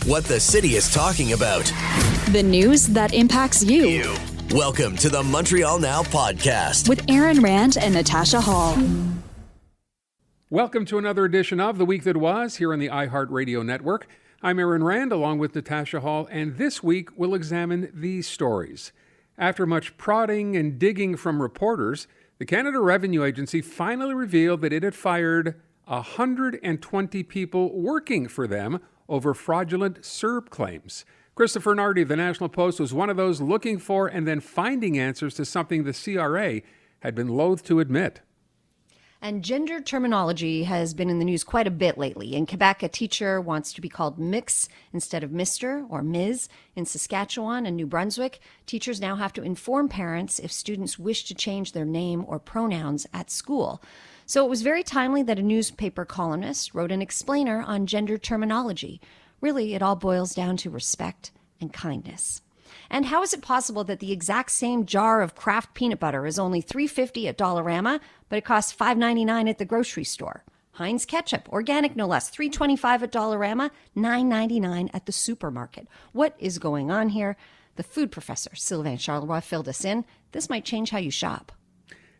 What the city is talking about. The news that impacts you. Welcome to the Montreal Now podcast With Aaron Rand and Natasha Hall. Welcome to another edition of The Week That Was here on the iHeartRadio Network. I'm Aaron Rand along with Natasha Hall, and this week we'll examine these stories. After much prodding and digging from reporters, the Canada Revenue Agency finally revealed that it had fired 120 people working for them over fraudulent CERB claims. Christopher Nardi of the National Post was one of those looking for and then finding answers to something the CRA had been loath to admit. And gender terminology has been in the news quite a bit lately. In Quebec, a teacher wants to be called Mix instead of Mr. or Ms. In Saskatchewan and New Brunswick, teachers now have to inform parents if students wish to change their name or pronouns at school. So it was very timely that a newspaper columnist wrote an explainer on gender terminology. Really, it all boils down to respect and kindness. And how is it possible that the exact same jar of Kraft peanut butter is only $3.50 at Dollarama, but it costs $5.99 at the grocery store? Heinz ketchup, organic no less, $3.25 at Dollarama, $9.99 at the supermarket. What is going on here? The food professor, Sylvain Charlebois, filled us in. This might change how you shop.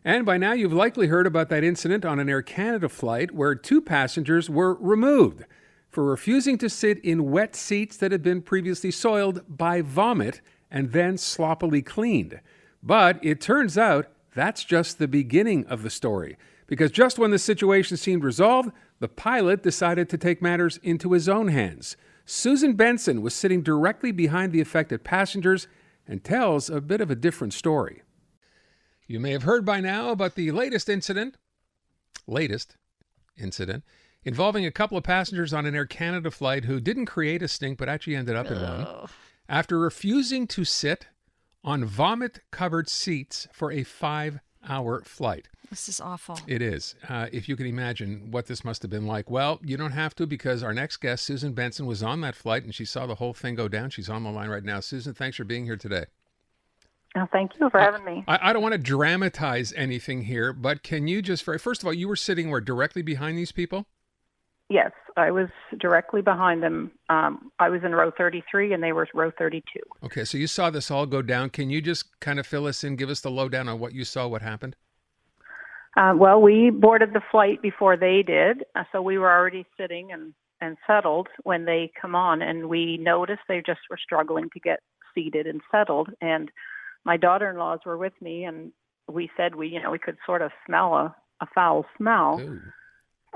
And by now you've likely heard about that incident on an Air Canada flight where 2 passengers were removed for refusing to sit in wet seats that had been previously soiled by vomit and then sloppily cleaned. But it turns out that's just the beginning of the story, because just when the situation seemed resolved, the pilot decided to take matters into his own hands. Susan Benson was sitting directly behind the affected passengers and tells a bit of a different story. You may have heard by now about the latest incident involving a couple of passengers on an Air Canada flight who didn't create a stink but actually ended up in one after refusing to sit on vomit-covered seats for a 5-hour flight. This is awful. It is. If you can imagine what this must have been like. Well, you don't have to, because our next guest, Susan Benson, was on that flight and she saw the whole thing go down. She's on the line right now. Susan, thanks for being here today. Oh, thank you for having me. I don't want to dramatize anything here, but can you just, first of all, you were sitting where, directly behind these people? Yes, I was directly behind them. I was in row 33 and they were row 32. Okay, so you saw this all go down. Can you just kind of fill us in, give us the lowdown on what you saw, what happened? Well, we boarded the flight before they did, so we were already sitting and settled when they come on, and we noticed they just were struggling to get seated and settled. And my daughter-in-laws were with me, and we said we could sort of smell a foul smell. Ooh.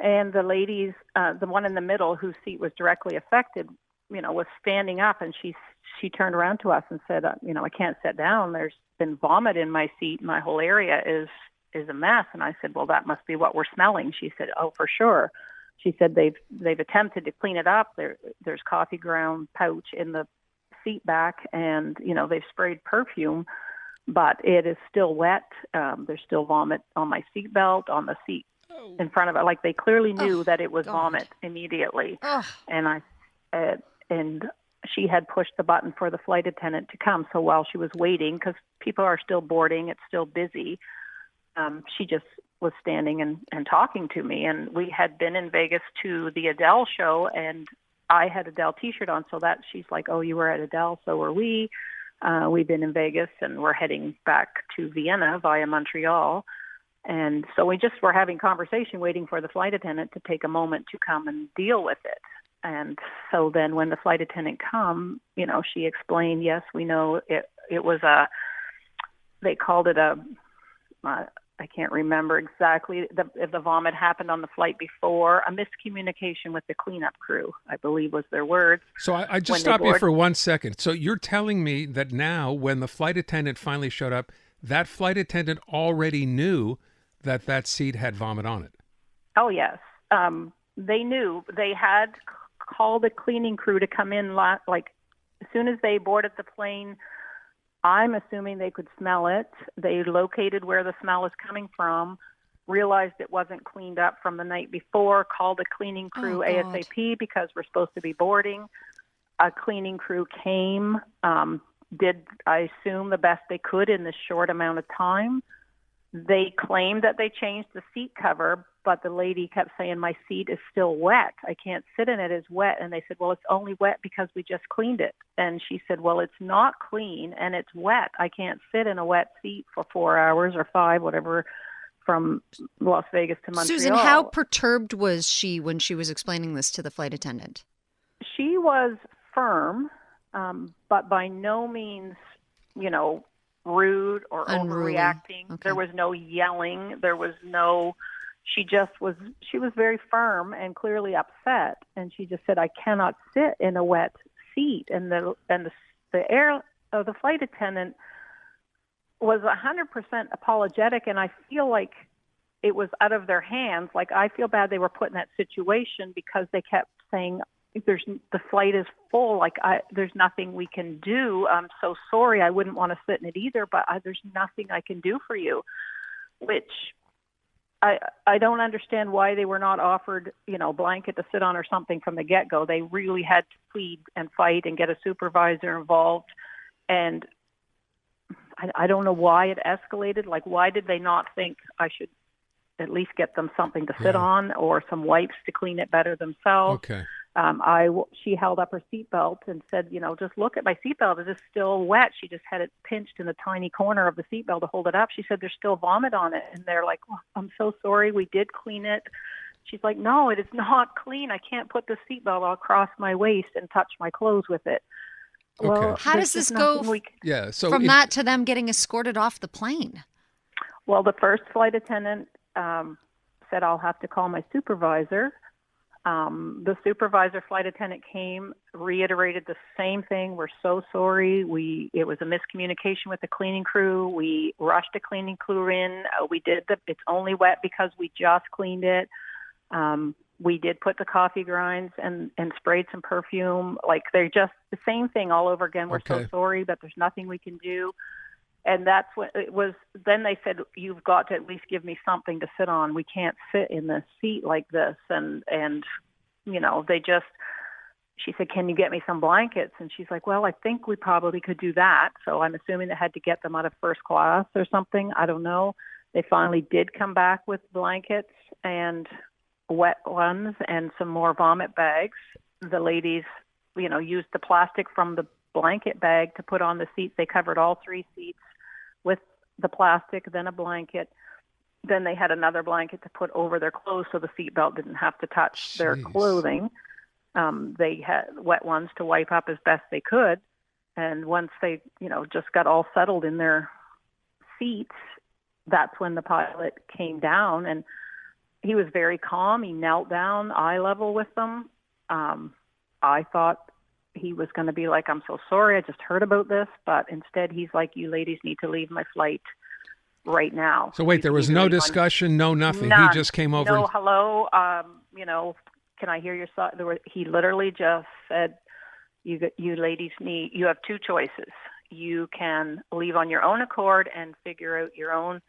And the ladies, the one in the middle whose seat was directly affected, was standing up, and she turned around to us and said, I can't sit down. There's been vomit in my seat. My whole area is a mess. And I said, well, that must be what we're smelling. She said, oh, for sure. She said they've attempted to clean it up. There's coffee ground pouch in the seat back, and they've sprayed perfume, but it is still wet. There's still vomit on my seat belt, on the seat in front of it. Like, they clearly knew that it was vomit immediately. And she had pushed the button for the flight attendant to come. So while she was waiting, because people are still boarding, it's still busy, she just was standing and talking to me. And we had been in Vegas to the Adele show, and I had Adele t-shirt on, so that she's like, oh, you were at Adele, so were we. We've been in Vegas, and we're heading back to Vienna via Montreal. And so we just were having conversation, waiting for the flight attendant to take a moment to come and deal with it. And so then when the flight attendant come, she explained, yes, we know it was they called it I can't remember exactly if the vomit happened on the flight before, a miscommunication with the cleanup crew, I believe was their words. So I just stop you for 1 second. So you're telling me that now, when the flight attendant finally showed up, that flight attendant already knew that seat had vomit on it? Oh, yes. They knew. They had called the cleaning crew to come in, like, as soon as they boarded the plane. I'm assuming they could smell it. They located where the smell is coming from, realized it wasn't cleaned up from the night before, called a cleaning crew ASAP because we're supposed to be boarding. A cleaning crew came, did, I assume, the best they could in this short amount of time. They claimed that they changed the seat cover, but the lady kept saying, my seat is still wet. I can't sit in it. It's wet. And they said, well, it's only wet because we just cleaned it. And she said, well, it's not clean and it's wet. I can't sit in a wet seat for 4 hours or 5, whatever, from Las Vegas to Montreal. Susan, how perturbed was she when she was explaining this to the flight attendant? She was firm, but by no means, rude or Unruly. overreacting. Okay. There was no yelling. There was no, she was very firm and clearly upset. And she just said, I cannot sit in a wet seat. And the flight attendant was 100% apologetic. And I feel like it was out of their hands. Like, I feel bad they were put in that situation because they kept saying, the flight is full. Like, there's nothing we can do. I'm so sorry. I wouldn't want to sit in it either, but there's nothing I can do for you, which I don't understand why they were not offered, blanket to sit on or something from the get-go. They really had to plead and fight and get a supervisor involved. And I don't know why it escalated. Like, why did they not think I should at least get them something to sit on or some wipes to clean it better themselves? Okay. She held up her seatbelt and said, just look at my seatbelt. It is still wet. She just had it pinched in the tiny corner of the seatbelt to hold it up. She said, there's still vomit on it. And they're like, oh, I'm so sorry. We did clean it. She's like, no, it is not clean. I can't put the seatbelt across my waist and touch my clothes with it. Okay. Well, How does this go from that to them getting escorted off the plane? Well, the first flight attendant said, I'll have to call my supervisor. The supervisor flight attendant came, reiterated the same thing. We're so sorry. It was a miscommunication with the cleaning crew. We rushed a cleaning crew in. It's only wet because we just cleaned it. We did put the coffee grinds and sprayed some perfume. Like, they're just the same thing all over again. We're so sorry, but there's nothing we can do. And that's what it was. Then they said, you've got to at least give me something to sit on. We can't sit in this seat like this. And she said, can you get me some blankets? And she's like, well, I think we probably could do that. So I'm assuming they had to get them out of first class or something. I don't know. They finally did come back with blankets and wet ones and some more vomit bags. The ladies, used the plastic from the blanket bag to put on the seats. They covered all 3 seats with the plastic, then a blanket. Then they had another blanket to put over their clothes so the seatbelt didn't have to touch their clothing. They had wet ones to wipe up as best they could. And once they, just got all settled in their seats, that's when the pilot came down. And he was very calm. He knelt down eye level with them. I thought he was going to be like, I'm so sorry, I just heard about this. But instead, he's like, you ladies need to leave my flight right now. So wait, there was no discussion, no nothing. None. He just came over. No, hello, can I hear your side? He literally just said, you ladies you have 2 choices. You can leave on your own accord and figure out your own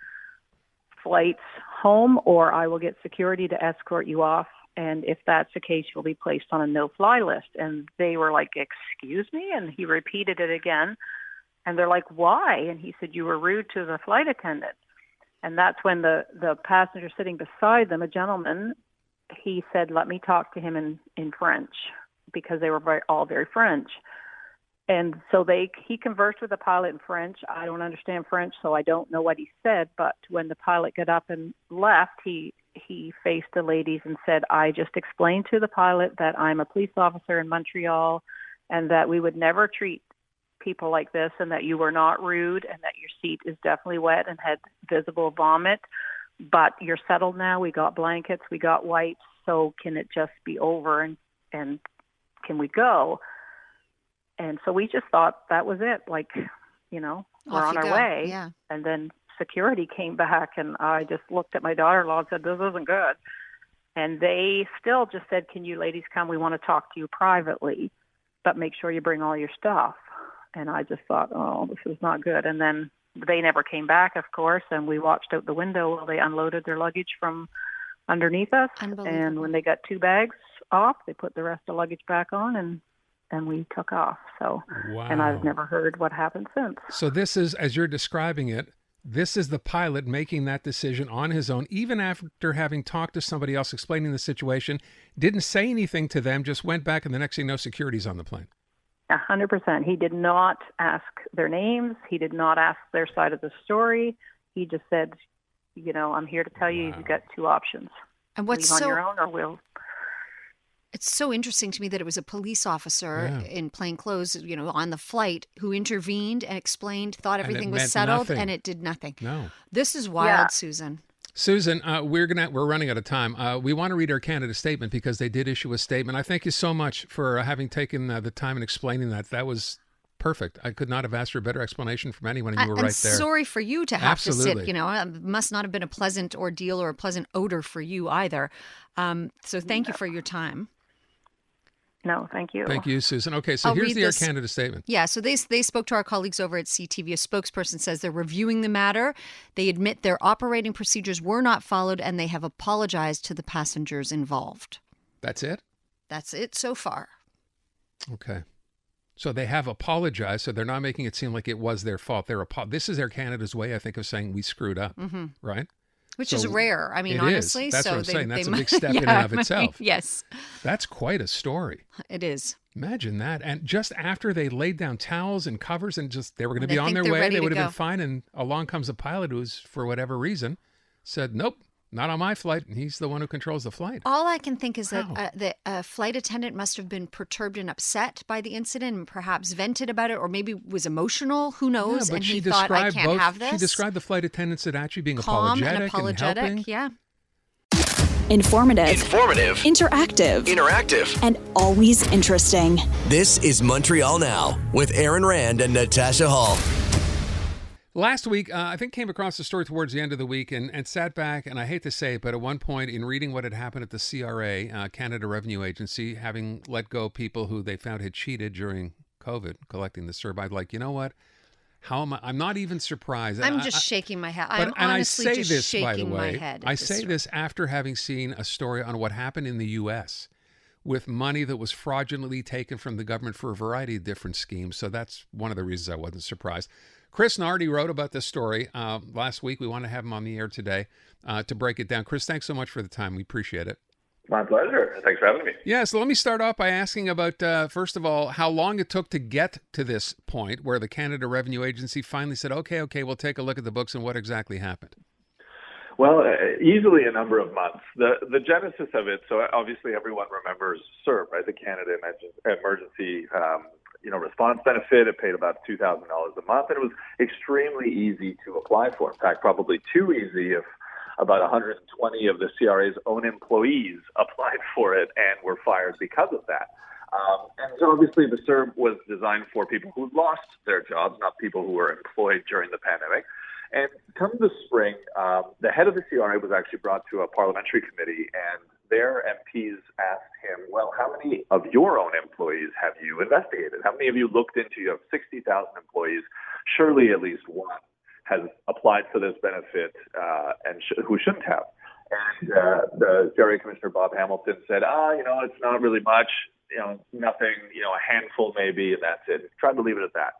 flights home, or I will get security to escort you off. And if that's the case, you'll be placed on a no-fly list. And they were like, excuse me? And he repeated it again. And they're like, why? And he said, you were rude to the flight attendant. And that's when the passenger sitting beside them, a gentleman, he said, let me talk to him in French, because they were all very French. And so he conversed with the pilot in French. I don't understand French, so I don't know what he said. But when the pilot got up and left, he faced the ladies and said, I just explained to the pilot that I'm a police officer in Montreal and that we would never treat people like this, and that you were not rude, and that your seat is definitely wet and had visible vomit. But you're settled now. We got blankets. We got wipes. So can it just be over and can we go? And so we just thought that was it. Like, we're on our way. Yeah. And then security came back, and I just looked at my daughter-in-law and said, this isn't good. And they still just said, can you ladies come? We want to talk to you privately, but make sure you bring all your stuff. And I just thought, oh, this is not good. And then they never came back, of course, and we watched out the window while they unloaded their luggage from underneath us. And when they got 2 bags off, they put the rest of the luggage back on, and we took off. So, wow. And I've never heard what happened since. So this is, as you're describing it, This is the pilot making that decision on his own, even after having talked to somebody else explaining the situation, didn't say anything to them, just went back, and the next thing you know, security's on the plane. 100%. He did not ask their names. He did not ask their side of the story. He just said, I'm here to tell you you've got two options. And what's leave on your own or we'll... It's so interesting to me that it was a police officer in plain clothes, on the flight who intervened and explained, thought everything was settled, and it did nothing. No. This is wild, Susan. Susan, we're running out of time. We want to read Air Canada statement because they did issue a statement. I thank you so much for having taken the time and explaining that. That was perfect. I could not have asked for a better explanation from anyone, and you were right there. Sorry for you to have to sit. Absolutely. It must not have been a pleasant ordeal or a pleasant odor for you either. So thank you for your time. No, thank you. Thank you, Susan. Okay, so here's the Air Canada statement. Yeah, so they spoke to our colleagues over at CTV. A spokesperson says they're reviewing the matter. They admit their operating procedures were not followed, and they have apologized to the passengers involved. That's it? That's it so far. Okay. So they have apologized, so they're not making it seem like it was their fault. This is Air Canada's way, I think, of saying we screwed up, right? Which is rare. I mean, it honestly. Is. That's so what I'm saying. That's a big might, step in and of itself. Yes. That's quite a story. It is. Imagine that. And just after they laid down towels and covers and just they were going to be on their they're way, ready they to would have go. been fine. And along comes a pilot who's, for whatever reason, said, nope, not on my flight. And he's the one who controls the flight. All I can think is that the flight attendant must have been perturbed and upset by the incident and perhaps vented about it or maybe was emotional. Who knows? Yeah, but and she he thought, I can't have this. She described the flight attendants as actually being calm apologetic and helping. Yeah. Informative, Interactive, and always interesting. This is Montreal Now with Aaron Rand and Natasha Hall. Last week, I think came across the story towards the end of the week and sat back, and I hate to say it, but at one point in reading what had happened at the CRA, Canada Revenue Agency, having let go people who they found had cheated during COVID, collecting the CERB, I'd like, you know what? How am I? I'm not even surprised. I'm just shaking my head. I'm honestly just shaking my head. I say this after having seen a story on what happened in the U.S. with money that was fraudulently taken from the government for a variety of different schemes. So that's one of the reasons I wasn't surprised. Chris Nardi wrote about this story last week. We want to have him on the air today to break it down. Chris, thanks so much for the time. We appreciate it. My pleasure. Thanks for having me. Yeah, so let me start off by asking about, first of all, how long it took to get to this point where the Canada Revenue Agency finally said, okay, we'll take a look at the books and what exactly happened. Well, easily a number of months. The genesis of it, so obviously everyone remembers CERB, right? The Canada Emergency Response Benefit. It paid about $2,000 a month, and it was extremely easy to apply for. In fact, probably too easy if about 120 of the CRA's own employees applied for it and were fired because of that. And so obviously the CERB was designed for people who lost their jobs, not people who were employed during the pandemic. And come the spring, the head of the CRA was actually brought to a parliamentary committee, and their MPs asked him, well, how many of your own employees have you investigated? How many of you looked into? You have 60,000 employees. Surely at least one has applied for this benefit and who shouldn't have. And the CRA Commissioner Bob Hamilton said, it's not really much, nothing, a handful maybe, and that's it. Tried to leave it at that.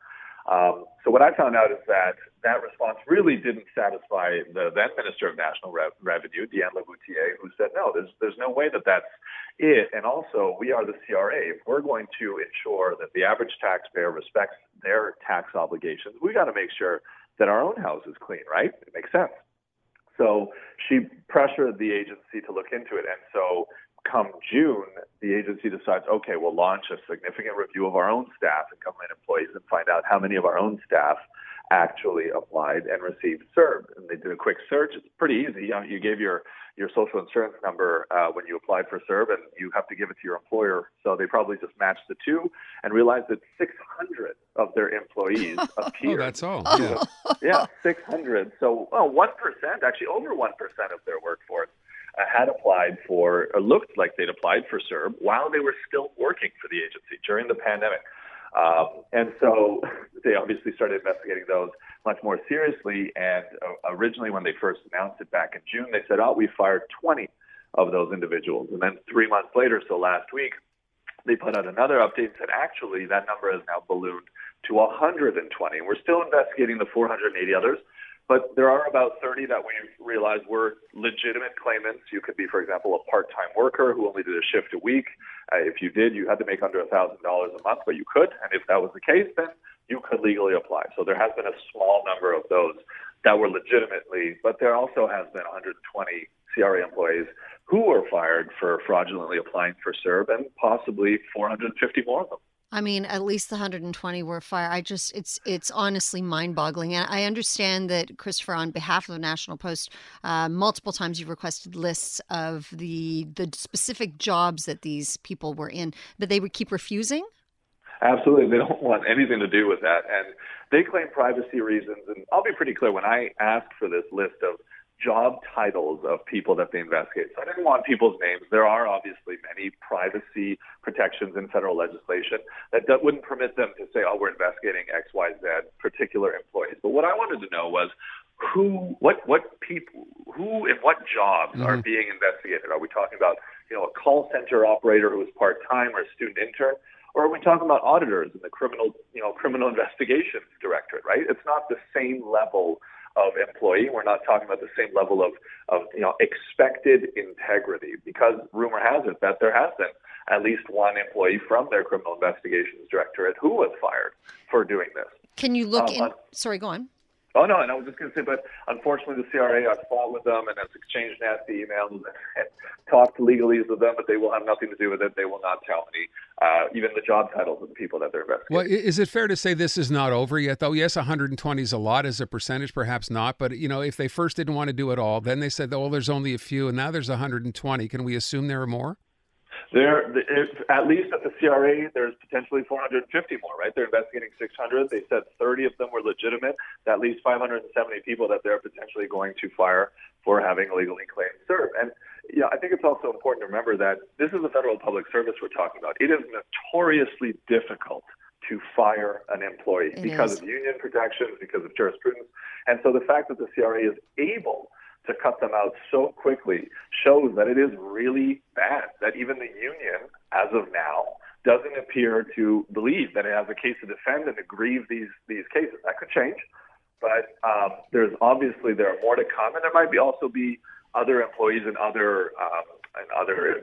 So what I found out is that response really didn't satisfy the then Minister of National Revenue, Diane Laboutier, who said, no, there's no way that's it. And also, we are the CRA. If we're going to ensure that the average taxpayer respects their tax obligations, we got to make sure that our own house is clean, right? It makes sense. So she pressured the agency to look into it. And so come June, the agency decides, okay, we'll launch a significant review of our own staff and government employees and find out how many of our own staff actually applied and received CERB. And they did a quick search. It's pretty easy. You gave your social insurance number when you applied for CERB, and you have to give it to your employer. So they probably just matched the two and realized that 600 of their employees appeared. Oh, that's all. Yeah, 600. So 1%, actually over 1% of their workforce had applied for, or looked like they'd applied for CERB while they were still working for the agency during the pandemic. And so they obviously started investigating those much more seriously. And originally, when they first announced it back in June, they said, we fired 20 of those individuals. And then 3 months later, so last week, they put out another update and said, actually, that number has now ballooned to 120. And we're still investigating the 480 others. But there are about 30 that we've realized were legitimate claimants. You could be, for example, a part-time worker who only did a shift a week. If you did, you had to make under $1,000 a month, but you could. And if that was the case, then you could legally apply. So there has been a small number of those that were legitimately, but there also has been 120 CRA employees who were fired for fraudulently applying for CERB, and possibly 450 more of them. I mean, at least the 120 were fired. It's honestly mind-boggling. And I understand that, Christopher, on behalf of the National Post, multiple times you've requested lists of the specific jobs that these people were in, but they would keep refusing? Absolutely. They don't want anything to do with that. And they claim privacy reasons. And I'll be pretty clear, when I asked for this list of job titles of people that they investigate, so I didn't want people's names. There are obviously many privacy protections in federal legislation that wouldn't permit them to say, oh, we're investigating X, Y, Z particular employees. But what I wanted to know was what people, who and what jobs are being investigated. Are we talking about, a call center operator who is part-time or a student intern? Or are we talking about auditors in the criminal investigations directorate, right? It's not the same level of employee. We're not talking about the same level of expected integrity, because rumor has it that there has been at least one employee from their criminal investigations directorate who was fired for doing this. Can you look in? Sorry, go on. Oh, no, and I was just going to say, but unfortunately the CRA, I've fought with them and has exchanged nasty emails and talked legalese with them, but they will have nothing to do with it. They will not tell me even the job titles of the people that they're investigating. Well, is it fair to say this is not over yet, though? Yes, 120 is a lot as a percentage, perhaps not. But, if they first didn't want to do it all, then they said, oh, there's only a few, and now there's 120. Can we assume there are more? At least at the CRA, there's potentially 450 more, right? They're investigating 600. They said 30 of them were legitimate. At least 570 people that they're potentially going to fire for having illegally claimed CERB. And I think it's also important to remember that this is a federal public service we're talking about. It is notoriously difficult to fire an employee because of union protections, because of jurisprudence. And so the fact that the CRA is able to cut them out so quickly shows that it is really bad, that even the union, as of now, doesn't appear to believe that it has a case to defend and to grieve these cases. That could change, but there are more to come, and there might also be other employees in other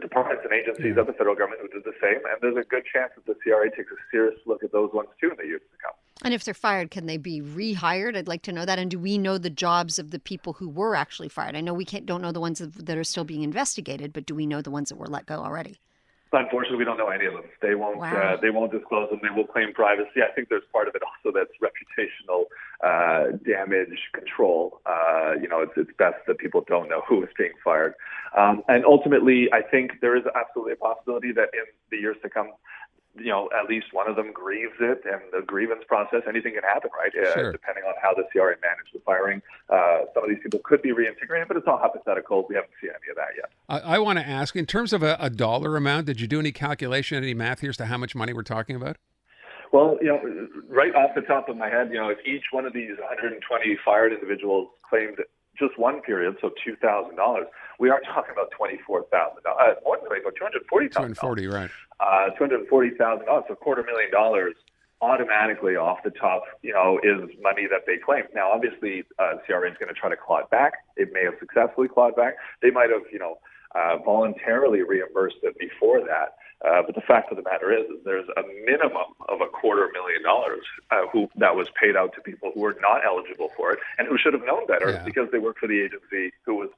departments and agencies of the federal government who did the same, and there's a good chance that the CRA takes a serious look at those ones too in the years to come. And if they're fired, can they be rehired? I'd like to know that. And do we know the jobs of the people who were actually fired? I know we don't know the ones that are still being investigated, but do we know the ones that were let go already? Unfortunately, we don't know any of them. They won't. Wow. They won't disclose them. They will claim privacy. I think there's part of it also that's reputational damage control. It's best that people don't know who is being fired. And ultimately, I think there is absolutely a possibility that in the years to come, at least one of them grieves it, and the grievance process, anything can happen, right? Sure. Depending on how the CRA managed the firing, some of these people could be reintegrated, but it's all hypothetical. We haven't seen any of that yet. I want to ask, in terms of a dollar amount, did you do any calculation, any math here as to how much money we're talking about? Well, right off the top of my head, if each one of these 120 fired individuals claimed just one period, so $2,000, we are talking about $24,000. More than $240,000. $240,000, right. $240,000, so $250,000 automatically off the top, is money that they claim. Now, obviously, CRA is going to try to claw it back. It may have successfully clawed back. They might have, voluntarily reimbursed it before that. But the fact of the matter is there's a minimum of $250,000 that was paid out to people who were not eligible for it and who should have known better because they worked for the agency who was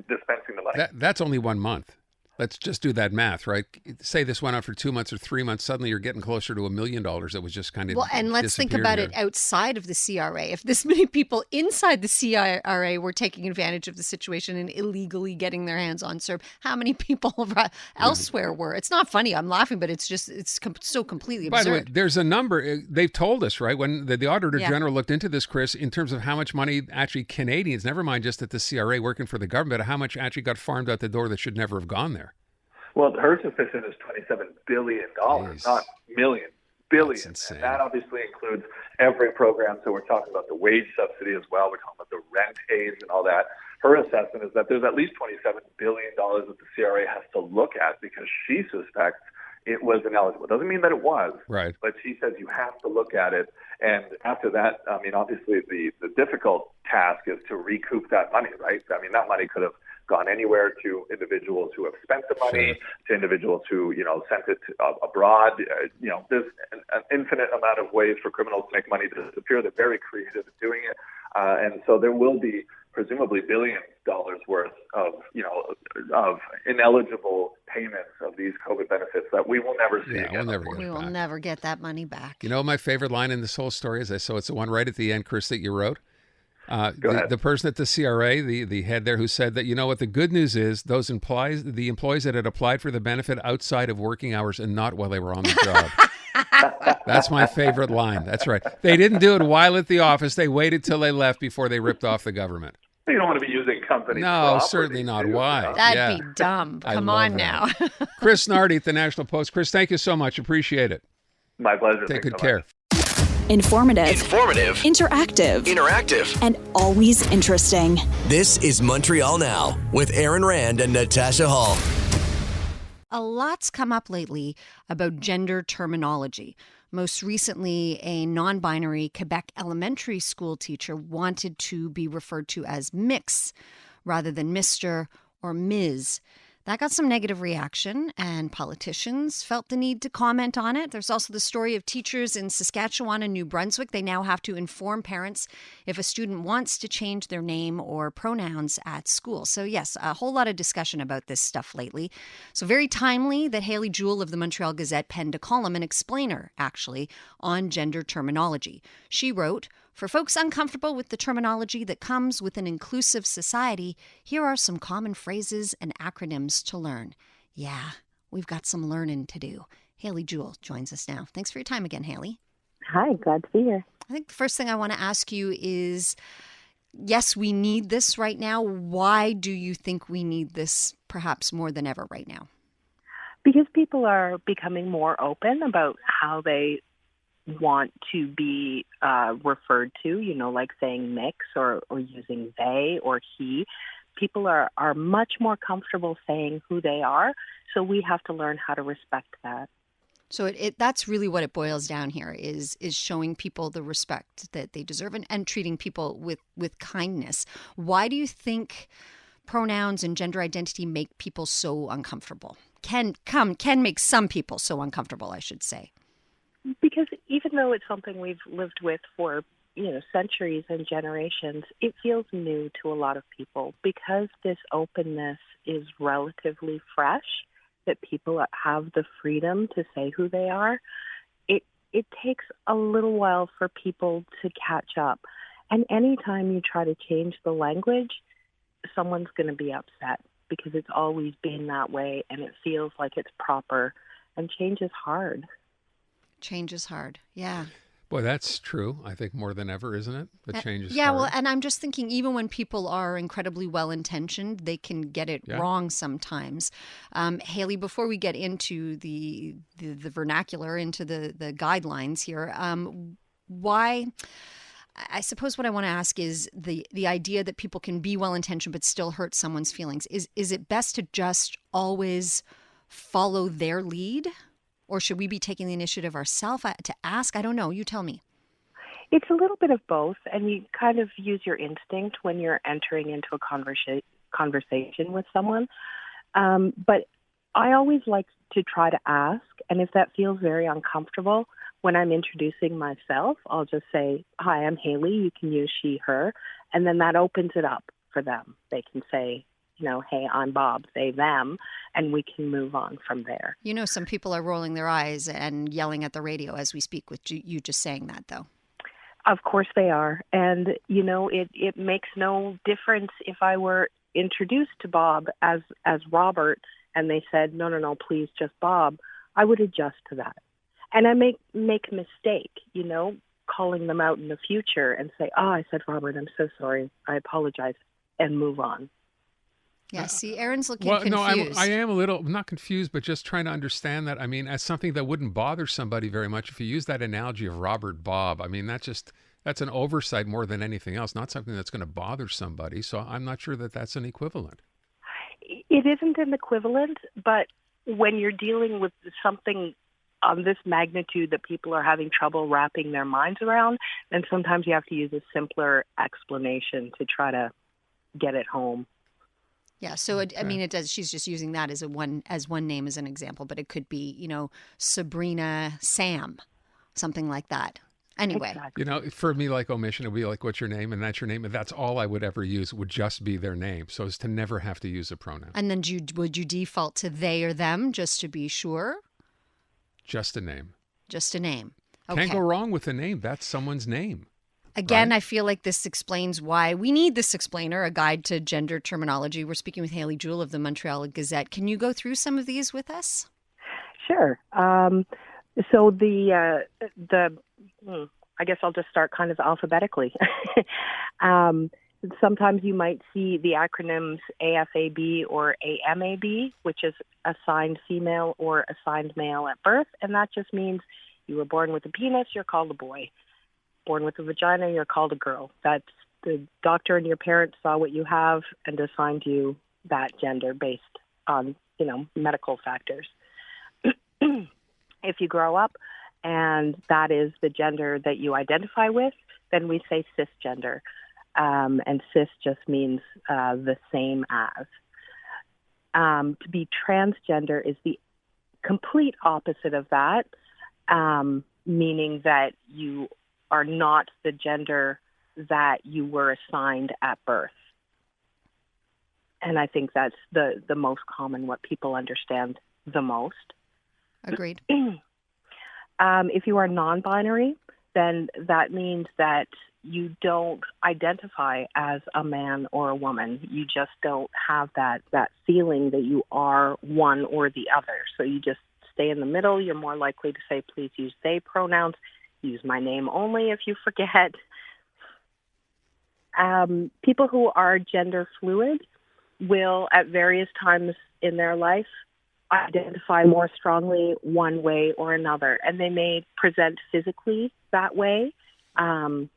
dispensing the money. That's only 1 month. Let's just do that math, right? Say this went on for 2 months or 3 months. Suddenly you're getting closer to $1 million that was just kind of and let's think about it outside of the CRA. If this many people inside the CRA were taking advantage of the situation and illegally getting their hands on CERB, how many people elsewhere were? It's not funny. I'm laughing, but it's so completely absurd. By the way, there's a number. They've told us, right? When the Auditor General looked into this, Chris, in terms of how much money actually Canadians, never mind just at the CRA working for the government, how much actually got farmed out the door that should never have gone there. Well, her suspicion is $27 billion, not million, billion. And that obviously includes every program. So we're talking about the wage subsidy as well. We're talking about the rent aids and all that. Her assessment is that there's at least $27 billion that the CRA has to look at because she suspects it was ineligible. Doesn't mean that it was, Right. but she says you have to look at it. And after that, I mean, obviously the difficult task is to recoup that money, right? I mean, that money could have gone anywhere to individuals who have spent the money, to individuals who, sent it abroad. There's an infinite amount of ways for criminals to make money disappear. They're very creative at doing it. And so there will be presumably billions of dollars worth of ineligible payments of these COVID benefits that we will never see again. We will never get that money back. You know, my favorite line in this whole story is, so it's the one right at the end, Chris, that you wrote. The person at the CRA, the head there, who said that, what the good news is, the employees that had applied for the benefit outside of working hours and not while they were on the job. That's my favorite line. That's right. They didn't do it while at the office. They waited till they left before they ripped off the government. You don't want to be using company. No, certainly not. Why? That'd be dumb. Come on now. Chris Nardi at the National Post. Chris, thank you so much. Appreciate it. My pleasure. Take good care. Informative, interactive, and always interesting. This is Montreal Now with Aaron Rand and Natasha Hall. A lot's come up lately about gender terminology. Most recently, a non-binary Quebec elementary school teacher wanted to be referred to as Mix rather than Mr. or Ms. That got some negative reaction, and politicians felt the need to comment on it. There's also the story of teachers in Saskatchewan and New Brunswick. They now have to inform parents if a student wants to change their name or pronouns at school. So yes, a whole lot of discussion about this stuff lately. So very timely that Hayley Juhl of the Montreal Gazette penned a column, an explainer, actually, on gender terminology. She wrote, "For folks uncomfortable with the terminology that comes with an inclusive society, here are some common phrases and acronyms to learn." Yeah, we've got some learning to do. Hayley Juhl joins us now. Thanks for your time again, Hayley. Hi, glad to be here. I think the first thing I want to ask you is, yes, we need this right now. Why do you think we need this perhaps more than ever right now? Because people are becoming more open about how they want to be referred to, like saying mix or using they or he. People are much more comfortable saying who they are, so we have to learn how to respect that. So that's really what it boils down here is showing people the respect that they deserve and treating people with kindness. Why do you think pronouns and gender identity make people so uncomfortable? Can make some people so uncomfortable, I should say. Because even though it's something we've lived with for, centuries and generations, it feels new to a lot of people because this openness is relatively fresh, that people have the freedom to say who they are. It takes a little while for people to catch up. And anytime you try to change the language, someone's going to be upset because it's always been that way and it feels like it's proper. And change is hard. Change is hard. Yeah. Boy, that's true. I think more than ever, isn't it? The change is hard. Yeah, well, and I'm just thinking even when people are incredibly well-intentioned, they can get it wrong sometimes. Hayley, before we get into the vernacular, into the guidelines here, why... I suppose what I want to ask is the idea that people can be well-intentioned but still hurt someone's feelings. Is it best to just always follow their lead? Or should we be taking the initiative ourselves to ask? I don't know. You tell me. It's a little bit of both, and you kind of use your instinct when you're entering into a conversation with someone. But I always like to try to ask, and if that feels very uncomfortable, when I'm introducing myself, I'll just say, "Hi, I'm Hayley." You can use she, her, and then that opens it up for them. They can say, "Hey, I'm Bob," say them, and we can move on from there. Some people are rolling their eyes and yelling at the radio as we speak with you just saying that, though. Of course they are. And, it makes no difference if I were introduced to Bob as Robert and they said, no, please, just Bob. I would adjust to that. And I make a mistake, calling them out in the future and say, I said Robert, I'm so sorry. I apologize, and move on. Yeah, see, Aaron's looking confused. No, I am a little, not confused, but just trying to understand that. I mean, as something that wouldn't bother somebody very much. If you use that analogy of Robert Bob, I mean, that's an oversight more than anything else, not something that's going to bother somebody. So I'm not sure that that's an equivalent. It isn't an equivalent, but when you're dealing with something on this magnitude that people are having trouble wrapping their minds around, then sometimes you have to use a simpler explanation to try to get it home. Yeah, so I mean, it does. She's just using that as one name as an example, but it could be, Sabrina Sam, something like that. Anyway, Exactly. For me, like omission, it would be like, what's your name? And that's your name. And that's all I would ever use would just be their name. So as to never have to use a pronoun. and then would you default to they or them just to be sure? Just a name. Just a name. Okay. Can't go wrong with a name. That's someone's name. Again, right? I feel like this explains why we need this explainer, a guide to gender terminology. We're speaking with Hayley Juhl of the Montreal Gazette. Can you go through some of these with us? Sure. So I guess I'll just start kind of alphabetically. Sometimes you might see the acronyms AFAB or AMAB, which is assigned female or assigned male at birth, and that just means you were born with a penis, you're called a boy. Born with a vagina, you're called a girl. That's the doctor and your parents saw what you have and assigned you that gender based on, medical factors. If you grow up and that is the gender that you identify with, then we say cisgender. And cis just means the same as. To be transgender is the complete opposite of that, meaning that you are not the gender that you were assigned at birth. And I think that's the most common, what people understand the most. Agreed. If you are non-binary, then that means that you don't identify as a man or a woman. You just don't have that feeling that you are one or the other. So you just stay in the middle. You're more likely to say, please use they pronouns. Use my name only if you forget. People who are gender fluid will, at various times in their life, identify more strongly one way or another, and they may present physically that way. And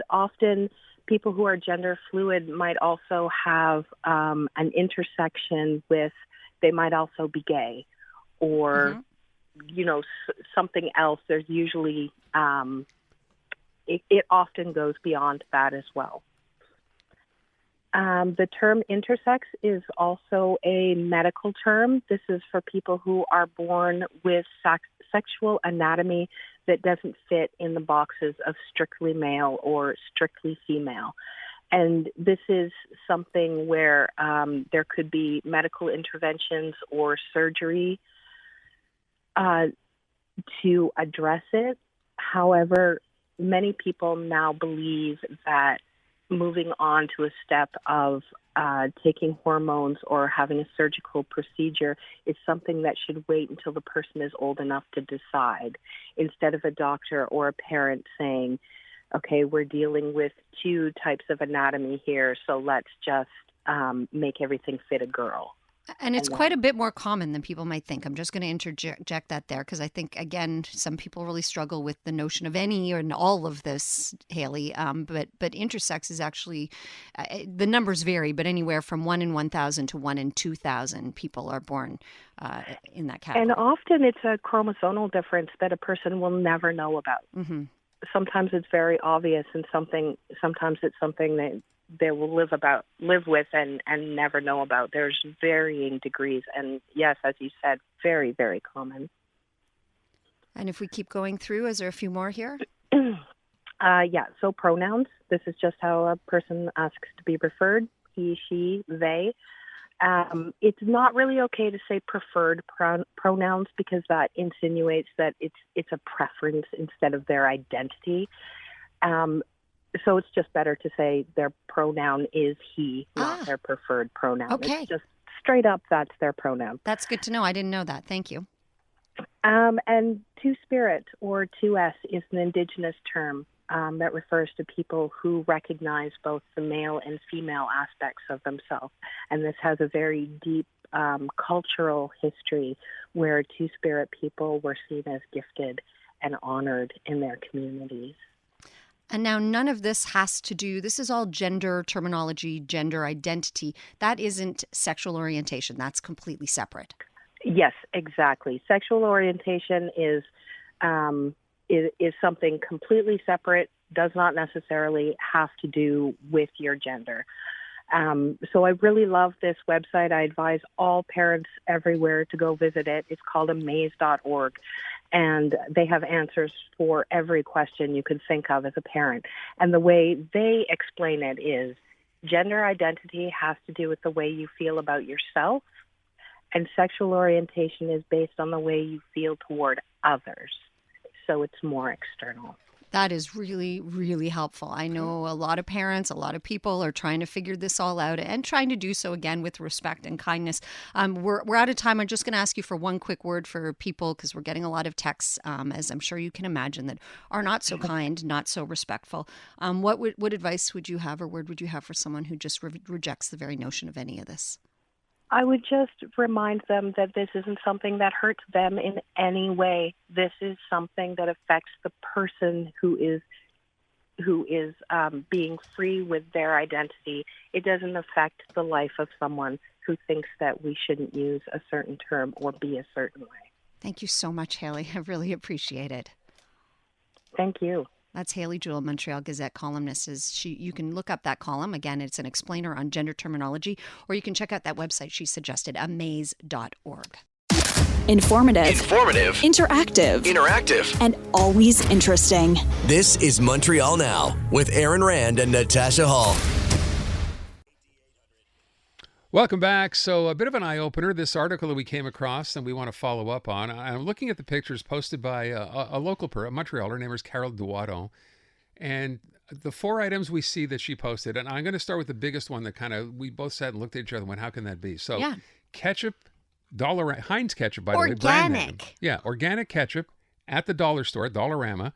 often people who are gender fluid might also have an intersection with, they might also be gay or, something else. There's usually, it often goes beyond that as well. The term intersex is also a medical term. This is for people who are born with sexual anatomy that doesn't fit in the boxes of strictly male or strictly female. And this is something where there could be medical interventions or surgery to address it. However, many people now believe that moving on to a step of taking hormones or having a surgical procedure is something that should wait until the person is old enough to decide, instead of a doctor or a parent saying, okay, we're dealing with two types of anatomy here, so let's just make everything fit a girl. And it's quite a bit more common than people might think. I'm just going to interject that there because I think, again, some people really struggle with the notion of any or all of this, Hayley. But intersex is actually, the numbers vary, but anywhere from 1 in 1,000 to 1 in 2,000 people are born in that category. And often it's a chromosomal difference that a person will never know about. Mm-hmm. Sometimes it's very obvious, and sometimes it's something that they will live with and never know about. There's varying degrees. And yes, as you said, very, very common. And if we keep going through, is there a few more here? Yeah, so pronouns. This is just how a person asks to be referred. He, she, they. It's not really okay to say preferred pronouns because that insinuates that it's a preference instead of their identity. So it's just better to say their pronoun is he, not their preferred pronoun. Okay. It's just straight up, that's their pronoun. That's good to know. I didn't know that. Thank you. And two-spirit or 2S is an Indigenous term that refers to people who recognize both the male and female aspects of themselves. And this has a very deep cultural history where two-spirit people were seen as gifted and honored in their communities. And now none of this has to do, this is all gender terminology, gender identity. That isn't sexual orientation. That's completely separate. Yes, exactly. Sexual orientation is something completely separate, does not necessarily have to do with your gender. So I really love this website. I advise all parents everywhere to go visit it. It's called amaze.org. And they have answers for every question you could think of as a parent. And the way they explain it is gender identity has to do with the way you feel about yourself, and sexual orientation is based on the way you feel toward others. So it's more external. That is really, really helpful. I know a lot of parents, a lot of people are trying to figure this all out and trying to do so, again, with respect and kindness. We're out of time. I'm just going to ask you for one quick word for people, because we're getting a lot of texts, as I'm sure you can imagine, that are not so kind, not so respectful. What advice would you have, or word would you have for someone who just rejects the very notion of any of this? I would just remind them that this isn't something that hurts them in any way. This is something that affects the person who is being free with their identity. It doesn't affect the life of someone who thinks that we shouldn't use a certain term or be a certain way. Thank you so much, Hayley. I really appreciate it. Thank you. That's Hayley Juhl, Montreal Gazette columnist. You can look up that column. Again, it's an explainer on gender terminology, or you can check out that website she suggested, amaze.org. Informative. Interactive. And always interesting. This is Montreal Now with Aaron Rand and Natasha Hall. Welcome back. So a bit of an eye-opener, this article that we came across and we want to follow up on. I'm looking at the pictures posted by a local, a Montrealer. Her name is Carol Duadon. And the 4 items we see that she posted, and I'm going to start with the biggest one that we both sat and looked at each other and went, how can that be? So ketchup, Heinz ketchup, by the way. Brand name. Yeah, organic ketchup at the dollar store, Dollarama.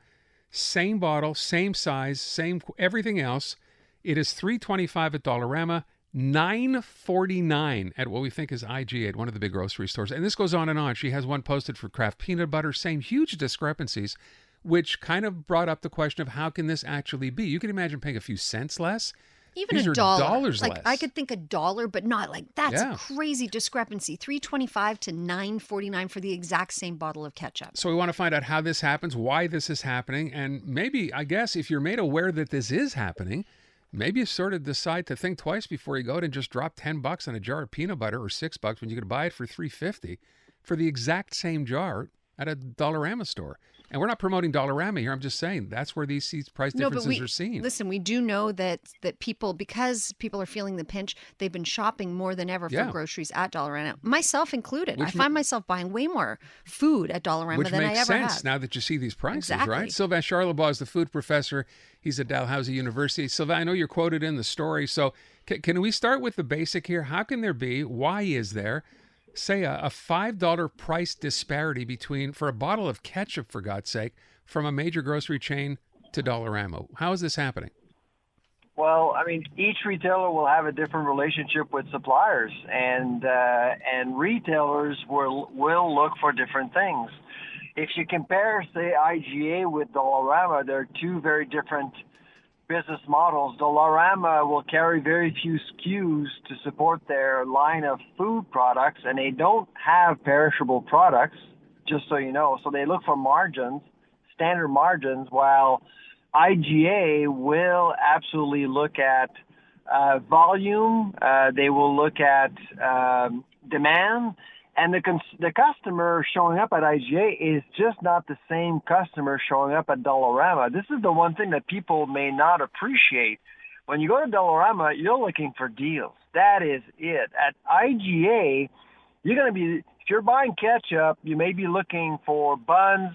Same bottle, same size, same everything else. It is $3.25 at Dollarama. $9.49 at what we think is IGA at one of the big grocery stores. And this goes on and on. She has one posted for Kraft peanut butter, same huge discrepancies, which kind of brought up the question of how can this actually be? You can imagine paying a few cents less. Even These $1. Dollars like less. I could think $1, but not like that's a crazy discrepancy. $3.25 to $9.49 for the exact same bottle of ketchup. So we want to find out how this happens, why this is happening, and maybe, I guess, if you're made aware that this is happening, maybe you sort of decide to think twice before you go out and just drop $10 on a jar of peanut butter, or $6 when you could buy it for $3.50 for the exact same jar at a Dollarama store. And we're not promoting Dollarama here. I'm just saying that's where these price differences are seen. Listen, we do know that people, because people are feeling the pinch, they've been shopping more than ever for groceries at Dollarama, myself included. I find myself buying way more food at Dollarama than I ever have. Which makes sense now that you see these prices, right? Sylvain Charlebois is the food professor. He's at Dalhousie University. Sylvain, I know you're quoted in the story. So can we start with the basic here? How can there be, why is there, say a $5 price disparity for a bottle of ketchup, for God's sake, from a major grocery chain to Dollarama? How is this happening? Well, I mean, each retailer will have a different relationship with suppliers, and retailers will look for different things. If you compare, say, IGA with Dollarama, they're two very different business models. Dollarama will carry very few SKUs to support their line of food products, and they don't have perishable products, just so you know. So they look for margins, standard margins, while IGA will absolutely look at volume. They will look at demand. And the customer showing up at IGA is just not the same customer showing up at Dollarama. This is the one thing that people may not appreciate. When you go to Dollarama, you're looking for deals. That is it. At IGA, you're going to be, if you're buying ketchup, you may be looking for buns.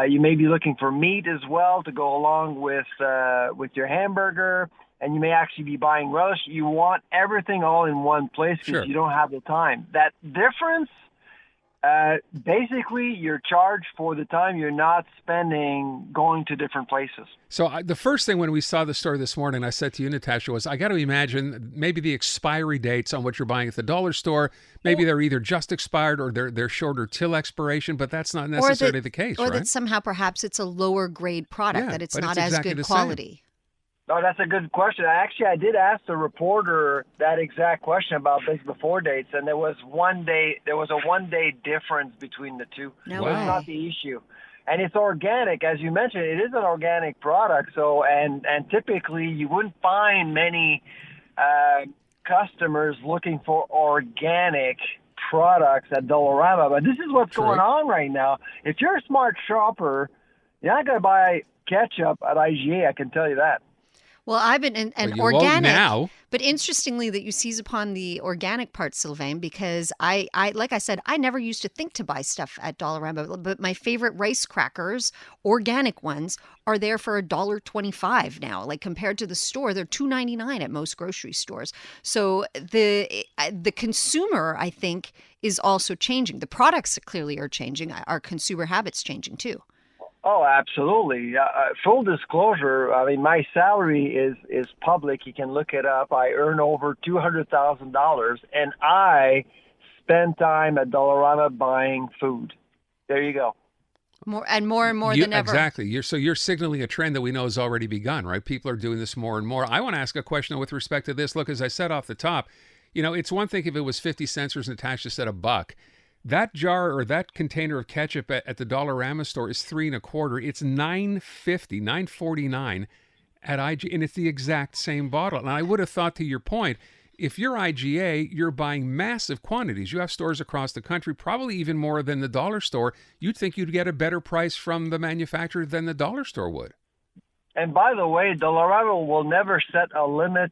You may be looking for meat as well to go along with your hamburger. And you may actually be buying relish. You want everything all in one place because you don't have the time. That difference Basically, you're charged for the time you're not spending going to different places. So the first thing when we saw the story this morning, I said to you, Natasha, was I got to imagine maybe the expiry dates on what you're buying at the dollar store, maybe they're either just expired or they're shorter till expiration, but that's not necessarily the case, or right? that somehow perhaps it's a lower grade product, Yeah, that it's but not it's as exactly good the same. quality. No, that's a good question. Actually, I did ask the reporter that exact question about this before dates, and there was a 1 day difference between the two. No So it's way. not the issue. And it's organic, as you mentioned. It is an organic product. So, and typically you wouldn't find many customers looking for organic products at Dollarama. But this is what's going on right now. If you're a smart shopper, you're not going to buy ketchup at IGA. I can tell you that. Well, I've been and Well, you won't organic now. But interestingly that you seize upon the organic part, Sylvain, because I like I said, I never used to think to buy stuff at Dollarama, but my favorite rice crackers, organic ones, are there for $1.25 now. Like compared to the store, they're $2.99 at most grocery stores. So the consumer, I think, is also changing. The products clearly are changing. Our consumer habits changing too. Oh, absolutely. Full disclosure, I mean, my salary is public. You can look it up. I earn over $200,000, and I spend time at Dollarama buying food. There you go. More and more than ever. Exactly. You're signaling a trend that we know has already begun, right? People are doing this more and more. I want to ask a question with respect to this. Look, as I said off the top, it's one thing if it was 50 cents or as Natasha said, $1. That jar or that container of ketchup at the Dollarama store is $3.25. It's $9.49 at IGA, and it's the exact same bottle. And I would have thought, to your point, if you're IGA, you're buying massive quantities. You have stores across the country, probably even more than the dollar store. You'd think you'd get a better price from the manufacturer than the dollar store would. And by the way, Dollarama will never set a limit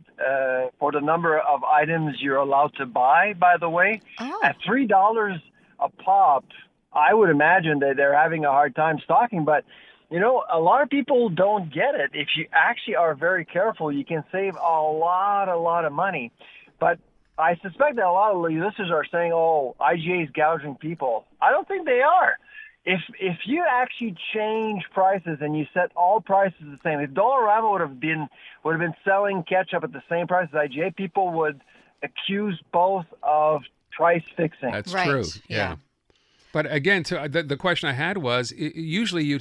for the number of items you're allowed to buy, by the way. Oh. At $3 a pop, I would imagine that they're having a hard time stocking. But, a lot of people don't get it. If you actually are very careful, you can save a lot of money. But I suspect that a lot of listeners are saying, oh, IGA is gouging people. I don't think they are. If you actually change prices and you set all prices the same, if Dollarama would have been selling ketchup at the same price as IGA, people would accuse both of price fixing. That's Right. true. Yeah. But again, the question I had was, usually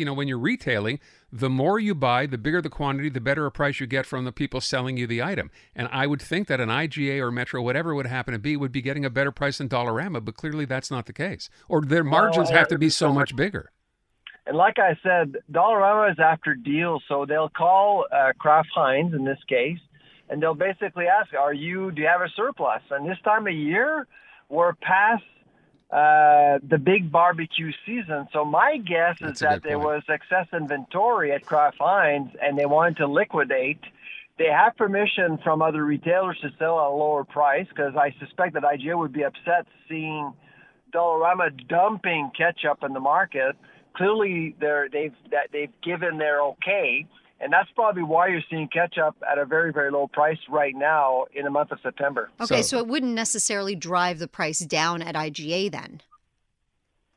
when you're retailing, the more you buy, the bigger the quantity, the better a price you get from the people selling you the item. And I would think that an IGA or Metro, whatever it would happen to be, would be getting a better price than Dollarama, but clearly that's not the case. Or their margins have to be so much bigger. And like I said, Dollarama is after deals, so they'll call Kraft Heinz in this case, and they'll basically ask, do you have a surplus? And this time of year, we're past the big barbecue season. So my guess is that there was excess inventory at Kraft Heinz, and they wanted to liquidate. They have permission from other retailers to sell at a lower price, because I suspect that IGA would be upset seeing Dollarama dumping ketchup in the market. Clearly, they've given their okay. And that's probably why you're seeing ketchup at a very, very low price right now in the month of September. Okay, so it wouldn't necessarily drive the price down at IGA then?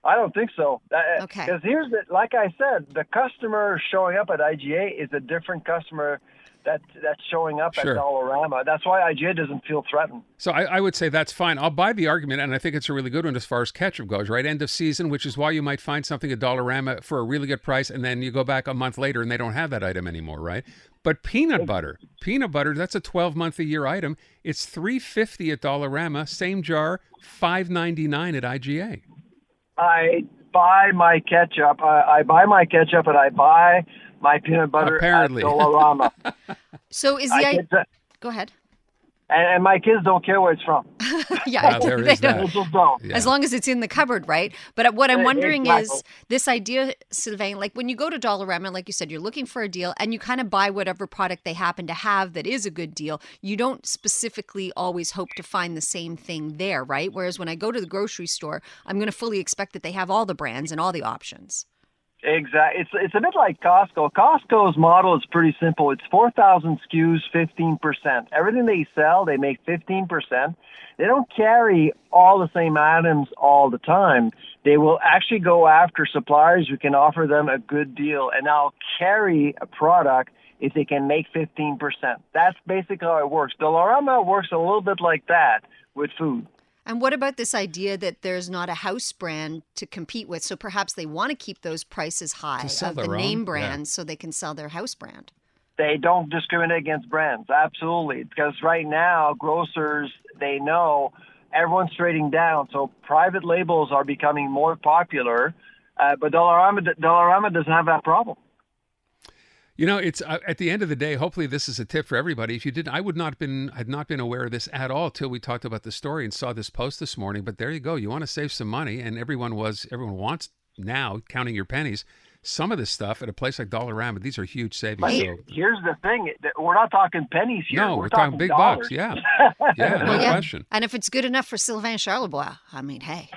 I don't think so. Okay. Because like I said, the customer showing up at IGA is a different customer that's showing up at Dollarama. That's why IGA doesn't feel threatened. So I would say that's fine. I'll buy the argument, and I think it's a really good one as far as ketchup goes, right? End of season, which is why you might find something at Dollarama for a really good price, and then you go back a month later and they don't have that item anymore, right? But peanut butter, that's a 12-month-a-year item. It's $3.50 at Dollarama, same jar, $5.99 at IGA. I buy my ketchup. I buy my ketchup, and I buy my peanut butter at Dollarama. So is go ahead. And my kids don't care where it's from. Yeah, there is that. They just don't. Yeah. As long as it's in the cupboard, right? But what I'm wondering is this idea, Sylvain, like when you go to Dollarama, like you said, you're looking for a deal and you kind of buy whatever product they happen to have that is a good deal. You don't specifically always hope to find the same thing there, right? Whereas when I go to the grocery store, I'm going to fully expect that they have all the brands and all the options. Exactly. It's a bit like Costco. Costco's model is pretty simple. It's 4,000 SKUs, 15%. Everything they sell, they make 15%. They don't carry all the same items all the time. They will actually go after suppliers who can offer them a good deal, and I'll carry a product if they can make 15%. That's basically how it works. Dollarama works a little bit like that with food. And what about this idea that there's not a house brand to compete with? So perhaps they want to keep those prices high of the name brands so they can sell their house brand. They don't discriminate against brands, absolutely. Because right now, grocers, they know everyone's trading down. So private labels are becoming more popular, but Dollarama doesn't have that problem. You know, it's at the end of the day, hopefully this is a tip for everybody. If you didn't, I had not been aware of this at all till we talked about the story and saw this post this morning. But there you go. You want to save some money, and everyone wants now, counting your pennies, some of this stuff at a place like Dollarama. These are huge savings. But here's the thing. We're not talking pennies here. No, we're talking big dollars. Bucks. Yeah. Yeah, no question. And if it's good enough for Sylvain Charlebois, I mean, hey.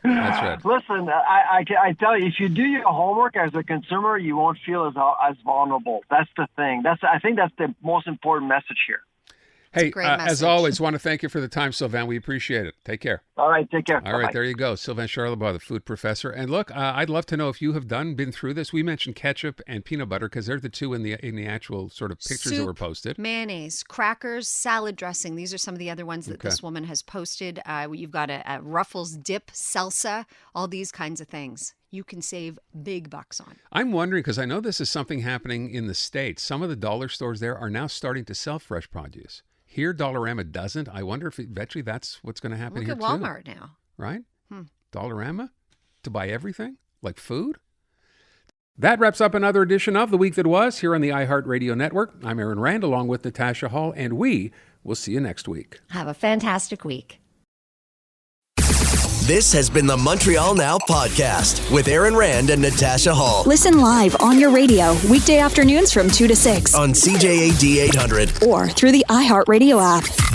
That's right. Listen, I tell you, if you do your homework as a consumer, you won't feel as vulnerable. That's the thing. I think that's the most important message here. Hey, as always, want to thank you for the time, Sylvain. We appreciate it. Take care. All right, take care. All right, there you go. Sylvain Charlebois, the food professor. And look, I'd love to know if you have been through this. We mentioned ketchup and peanut butter because they're the two in the actual sort of pictures that were posted. Mayonnaise, crackers, salad dressing. These are some of the other ones that this woman has posted. You've got a Ruffles dip, salsa, all these kinds of things. You can save big bucks on. I'm wondering, because I know this is something happening in the States. Some of the dollar stores there are now starting to sell fresh produce. Here, Dollarama doesn't. I wonder if eventually that's what's going to happen here too. Look at Walmart now. Right? Dollarama to buy everything, like food. That wraps up another edition of The Week That Was here on the iHeartRadio Network. I'm Aaron Rand along with Natasha Hall, and we will see you next week. Have a fantastic week. This has been the Montreal Now podcast with Aaron Rand and Natasha Hall. Listen live on your radio weekday afternoons from 2 to 6 on CJAD 800 or through the iHeartRadio app.